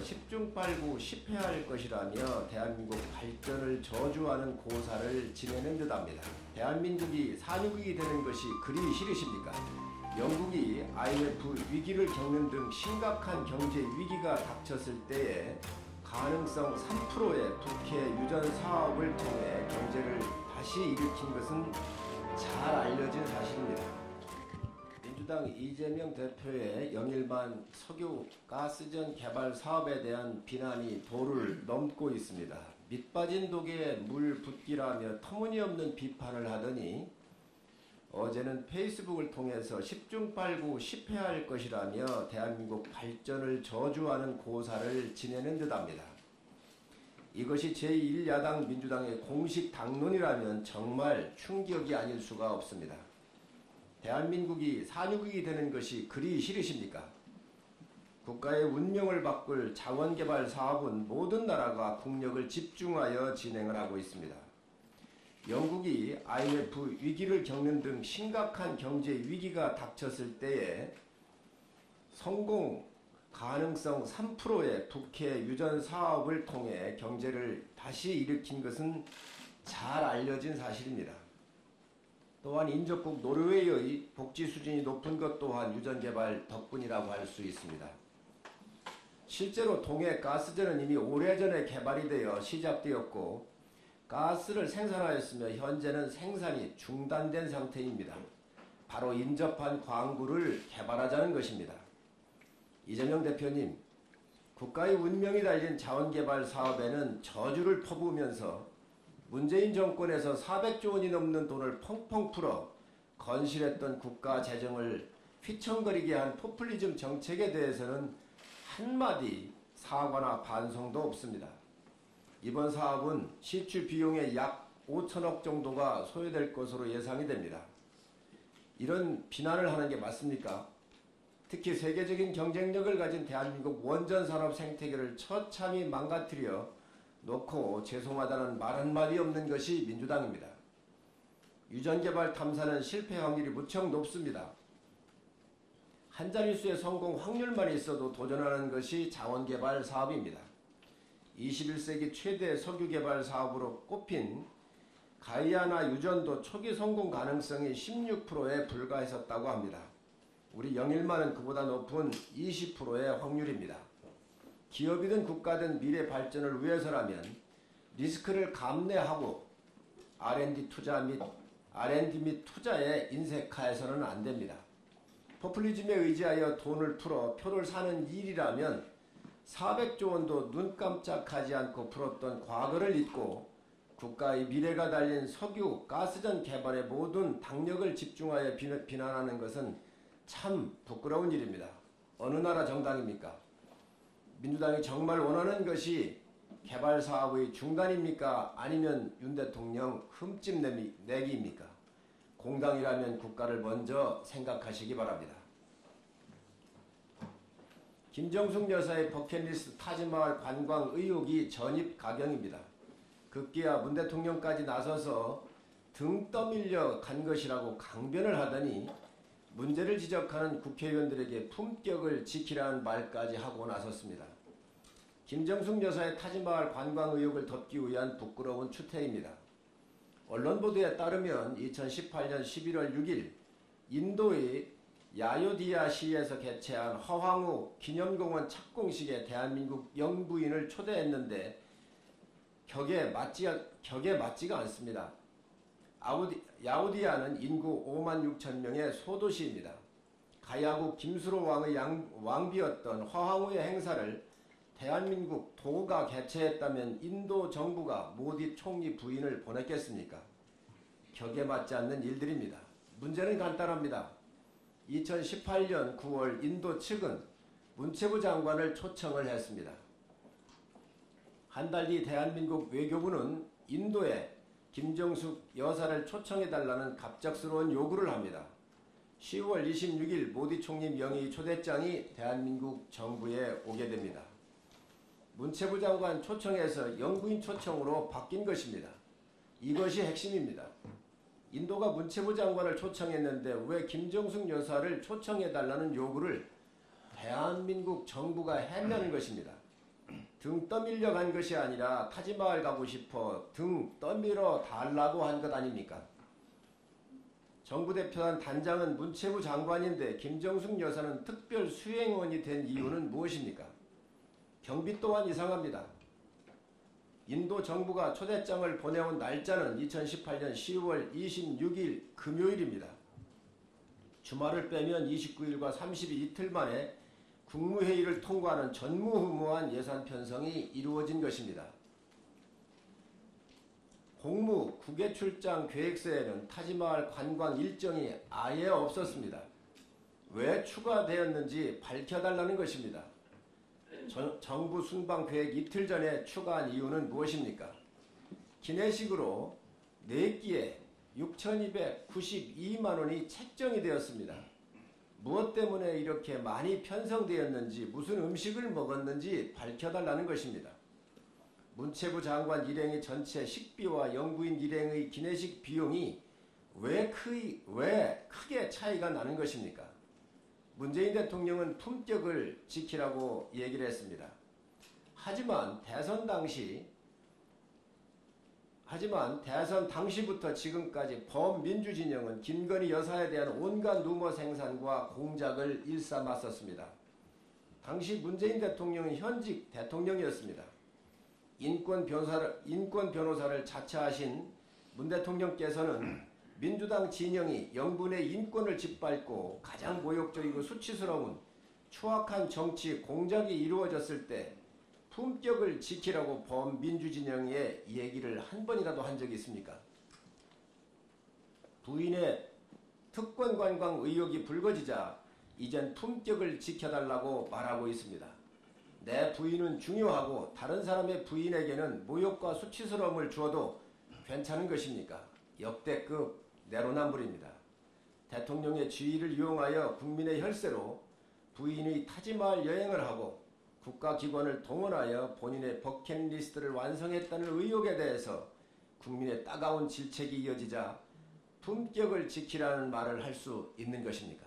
통해서 10중 8구 10패할 것이라며 대한민국 발전을 저주하는 고사를 지내는 듯합니다. 대한민국이 산유국이 되는 것이 그리 싫으십니까? 영국이 IMF 위기를 겪는 등 심각한 경제 위기가 닥쳤을 때에 가능성 3%의 국회 유전 사업을 통해 경제를 다시 일으킨 것은 잘 알려진 사실입니다. 민주당 이재명 대표의 영일만 석유 가스전 개발 사업에 대한 비난이 도를 넘고 있습니다. 밑빠진 독에 물 붓기라며 터무니없는 비판을 하더니 어제는 페이스북을 통해서 10중 8구 10패할 것이라며 대한민국 발전을 저주하는 고사를 지내는 듯합니다. 이것이 제1야당 민주당의 공식 당론이라면 정말 충격이 아닐 수가 없습니다. 대한민국이 산유국이 되는 것이 그리 싫으십니까? 국가의 운명을 바꿀 자원개발 사업은 모든 나라가 국력을 집중하여 진행을 하고 있습니다. 영국이 IMF 위기를 겪는 등 심각한 경제 위기가 닥쳤을 때에 성공 가능성 3%의 국회 유전 사업을 통해 경제를 다시 일으킨 것은 잘 알려진 사실입니다. 또한 인접국 노르웨이의 복지 수준이 높은 것 또한 유전 개발 덕분이라고 할 수 있습니다. 실제로 동해 가스전은 이미 오래전에 개발이 되어 시작되었고 가스를 생산하였으며 현재는 생산이 중단된 상태입니다. 바로 인접한 광구를 개발하자는 것입니다. 이재명 대표님, 국가의 운명이 달린 자원개발 사업에는 저주를 퍼부으면서 문재인 정권에서 400조 원이 넘는 돈을 펑펑 풀어 건실했던 국가 재정을 휘청거리게 한 포퓰리즘 정책에 대해서는 한마디 사과나 반성도 없습니다. 이번 사업은 시추 비용의 약 5천억 정도가 소요될 것으로 예상이 됩니다. 이런 비난을 하는 게 맞습니까? 특히 세계적인 경쟁력을 가진 대한민국 원전산업 생태계를 처참히 망가뜨려 놓고 죄송하다는 말 한마디 없는 것이 민주당입니다. 유전개발 탐사는 실패 확률이 무척 높습니다. 한 자릿수의 성공 확률만 있어도 도전하는 것이 자원개발 사업입니다. 21세기 최대 석유개발 사업으로 꼽힌 가이아나 유전도 초기 성공 가능성이 16%에 불과했었다고 합니다. 우리 영일만은 그보다 높은 20%의 확률입니다. 기업이든 국가든 미래 발전을 위해서라면 리스크를 감내하고 R&D 및 투자에 인색하여서는 안 됩니다. 포퓰리즘에 의지하여 돈을 풀어 표를 사는 일이라면 400조 원도 눈 깜짝하지 않고 풀었던 과거를 잊고 국가의 미래가 달린 석유, 가스전 개발에 모든 당력을 집중하여 비난하는 것은 참 부끄러운 일입니다. 어느 나라 정당입니까? 민주당이 정말 원하는 것이 개발 사업의 중단입니까? 아니면 윤 대통령 흠집 내기입니까? 공당이라면 국가를 먼저 생각하시기 바랍니다. 김정숙 여사의 버킷리스트 타지마을 관광 의혹이 전입가경입니다. 급기야 문 대통령까지 나서서 등 떠밀려 간 것이라고 강변을 하더니 문제를 지적하는 국회의원들에게 품격을 지키라는 말까지 하고 나섰습니다. 김정숙 여사의 타지마을 관광 의혹을 덮기 위한 부끄러운 추태입니다. 언론 보도에 따르면 2018년 11월 6일 인도의 야요디아시에서 개최한 허황우 기념공원 착공식에 대한민국 영부인을 초대했는데 격에 맞지가 않습니다. 야오디아는 인구 5만 6천 명의 소도시입니다. 가야국 김수로 왕의 왕비였던 허황우의 행사를 대한민국 도가 개최했다면 인도 정부가 모디 총리 부인을 보냈겠습니까? 격에 맞지 않는 일들입니다. 문제는 간단합니다. 2018년 9월 인도 측은 문체부 장관을 초청을 했습니다. 한 달 뒤 대한민국 외교부는 인도에 김정숙 여사를 초청해달라는 갑작스러운 요구를 합니다. 10월 26일 모디 총리 명의 초대장이 대한민국 정부에 오게 됩니다. 문체부 장관 초청에서 영부인 초청으로 바뀐 것입니다. 이것이 핵심입니다. 인도가 문체부 장관을 초청했는데 왜 김정숙 여사를 초청해달라는 요구를 대한민국 정부가 했냐는 것입니다. 등 떠밀려 간 것이 아니라 타지마을 가고 싶어 등 떠밀어 달라고 한 것 아닙니까? 정부 대표단 단장은 문체부 장관인데 김정숙 여사는 특별 수행원이 된 이유는 무엇입니까? 경비 또한 이상합니다. 인도 정부가 초대장을 보내온 날짜는 2018년 10월 26일 금요일입니다. 주말을 빼면 29일과 30일 이틀 만에 국무회의를 통과하는 전무후무한 예산 편성이 이루어진 것입니다. 공무 국외 출장 계획서에는 타지마을 관광 일정이 아예 없었습니다. 왜 추가되었는지 밝혀달라는 것입니다. 정부 순방 계획 이틀 전에 추가한 이유는 무엇입니까? 기내식으로 4끼에 6,292만 원이 책정이 되었습니다. 무엇 때문에 이렇게 많이 편성되었는지, 무슨 음식을 먹었는지 밝혀달라는 것입니다. 문체부 장관 일행의 전체 식비와 영부인 일행의 기내식 비용이 왜 크게 차이가 나는 것입니까? 문재인 대통령은 품격을 지키라고 얘기를 했습니다. 하지만 대선 당시부터 지금까지 범민주 진영은 김건희 여사에 대한 온갖 루머 생산과 공작을 일삼았었습니다. 당시 문재인 대통령은 현직 대통령이었습니다. 인권 변호사를 자처하신 문 대통령께서는 민주당 진영이 영분의 인권을 짓밟고 가장 모욕적이고 수치스러운 추악한 정치 공작이 이루어졌을 때 품격을 지키라고 범민주 진영의 얘기를 한 번이라도 한 적이 있습니까? 부인의 특권 관광 의혹이 불거지자 이젠 품격을 지켜달라고 말하고 있습니다. 내 부인은 중요하고 다른 사람의 부인에게는 모욕과 수치스러움을 주어도 괜찮은 것입니까? 역대급 내로남불입니다. 대통령의 지위를 이용하여 국민의 혈세로 부인이 타지마을 여행을 하고 국가기관을 동원하여 본인의 버킷리스트를 완성했다는 의혹에 대해서 국민의 따가운 질책이 이어지자 품격을 지키라는 말을 할 수 있는 것입니까?